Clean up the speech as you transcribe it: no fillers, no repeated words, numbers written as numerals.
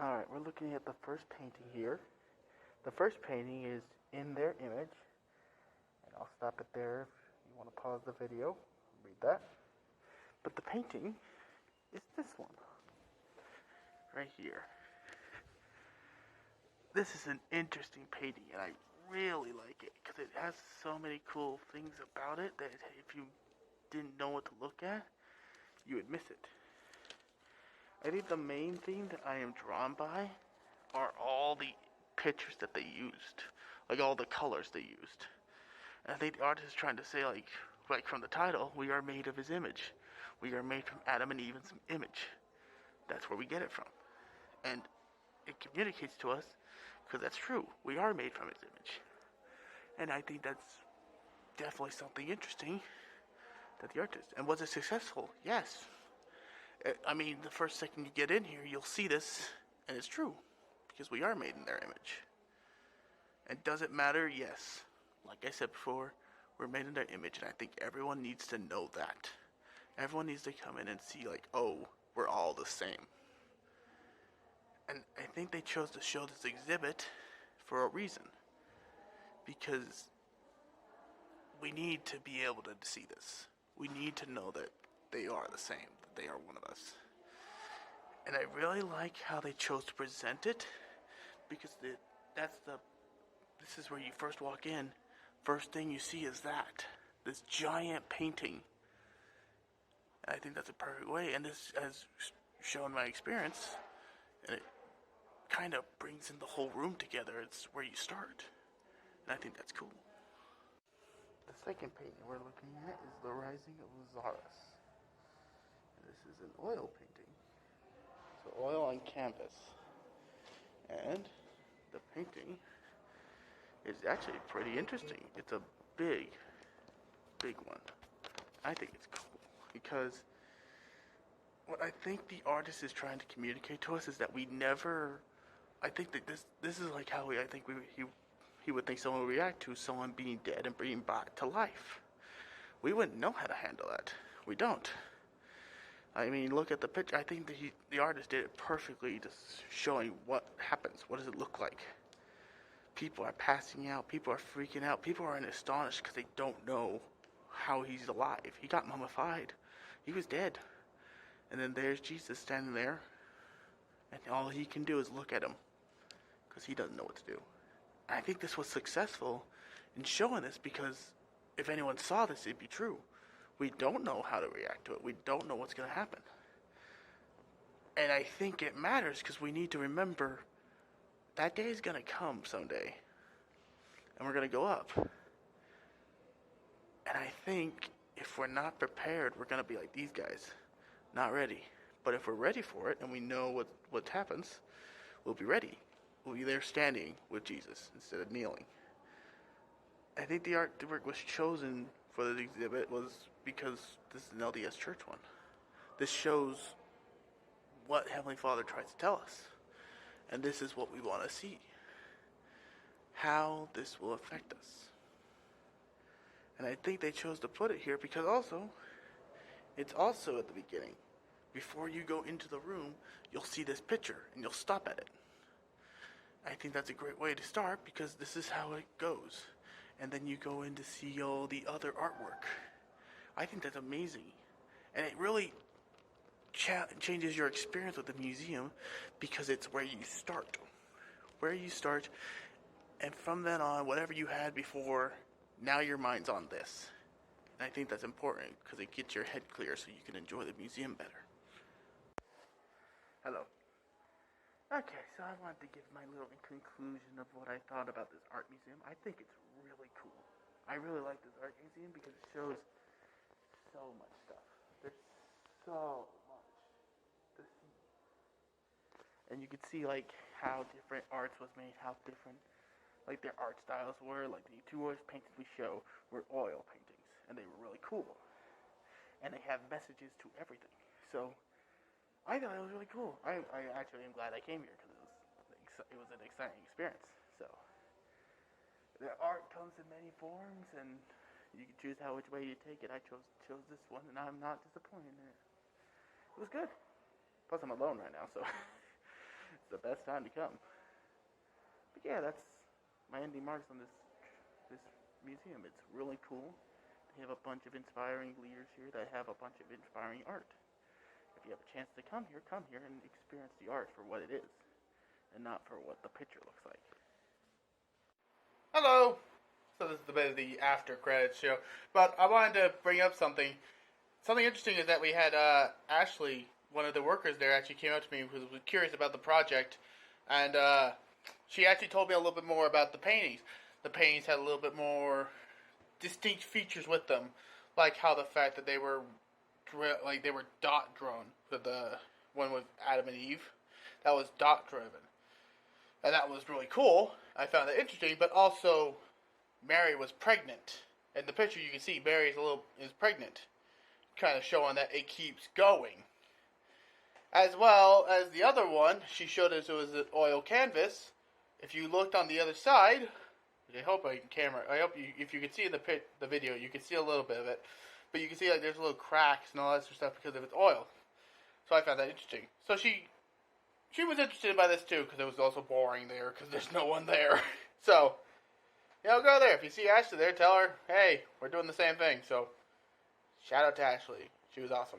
Alright, we're looking at the first painting here. The first painting is in their image. And I'll stop it there if you want to pause the video, read that. But the painting is this one. Right here. This is an interesting painting, and I really like it because it has so many cool things about it that if you didn't know what to look at, you would miss it. I think the main thing that I am drawn by are all the pictures that they used, like all the colors they used. And I think the artist is trying to say, like from the title, we are made of his image. We are made from Adam and Eve's image. That's where we get it from. And it communicates to us, because that's true. We are made from his image. And I think that's definitely something interesting that the artist. And was it successful? Yes. I mean, the first second you get in here, you'll see this, and it's true, because we are made in their image. And does it matter? Yes. Like I said before, we're made in their image, and I think everyone needs to know that. Everyone needs to come in and see, like, oh, we're all the same. And I think they chose to show this exhibit for a reason. Because we need to be able to see this. We need to know that they are the same, that they are one of us. And I really like how they chose to present it, because this is where you first walk in. First thing you see is this giant painting. And I think that's a perfect way, and this has shown my experience, and it kind of brings in the whole room together. It's where you start, and I think that's cool. The second painting we're looking at is The Rising of Lazarus. And this is an oil painting. So oil on canvas. And the painting is actually pretty interesting. It's a big one. I think it's cool because what I think the artist is trying to communicate to us is that I think that this is like how he would think someone would react to someone being dead and being brought to life. We wouldn't know how to handle that. We don't. I mean, look at the picture. I think the artist did it perfectly, just showing what happens. What does it look like? People are passing out. People are freaking out. People are astonished because they don't know how he's alive. He got mummified. He was dead. And then there's Jesus standing there, and all he can do is look at him because he doesn't know what to do. I think this was successful in showing this because if anyone saw this, it'd be true. We don't know how to react to it. We don't know what's going to happen. And I think it matters because we need to remember that day is going to come someday. And we're going to go up. And I think if we're not prepared, we're going to be like these guys, not ready. But if we're ready for it and we know what happens, we'll be ready. We'll be there standing with Jesus instead of kneeling. I think the artwork was chosen for the exhibit was because this is an LDS church one. This shows what Heavenly Father tries to tell us. And this is what we want to see. How this will affect us. And I think they chose to put it here because it's also at the beginning. Before you go into the room, you'll see this picture and you'll stop at it. I think that's a great way to start because this is how it goes. And then you go in to see all the other artwork. I think that's amazing. And it really changes your experience with the museum because it's where you start. Where you start, and from then on, whatever you had before, now your mind's on this. And I think that's important because it gets your head clear so you can enjoy the museum better. Hello. Okay, so I wanted to give my little conclusion of what I thought about this art museum. I think it's really cool. I really like this art museum because it shows so much stuff. There's so much to see. And you could see like how different arts was made, how different like their art styles were. Like the two paintings we show were oil paintings, and they were really cool. And they have messages to everything. So I thought it was really cool. I actually am glad I came here because it was an exciting experience. So the art comes in many forms, and you can choose which way you take it. I chose this one, and I'm not disappointed in it. It was good. Plus, I'm alone right now, so it's the the best time to come. But yeah, that's my ending marks on this museum. It's really cool. They have a bunch of inspiring leaders here that have a bunch of inspiring art. If you have a chance to come here and experience the art for what it is, and not for what the picture looks like. Hello! So this is a bit of the after credits show, but I wanted to bring up something. Something interesting is that we had Ashley, one of the workers there, actually came up to me because was curious about the project, and she actually told me a little bit more about the paintings. The paintings had a little bit more distinct features with them, like how the fact that they were dot drawn for the one with Adam and Eve. That was dot driven, and that was really cool. I found that interesting, but also Mary was pregnant. In the picture, you can see Mary is pregnant, kind of showing that it keeps going. As well as the other one, she showed us it was an oil canvas. If you looked on the other side, I hope if you can see in the video, you can see a little bit of it, but you can see like there's little cracks and all that sort of stuff because of its oil. So I found that interesting. So she was interested by this too because it was also boring there because there's no one there. So, go there. If you see Ashley there, tell her, hey, we're doing the same thing. So, shout out to Ashley. She was awesome.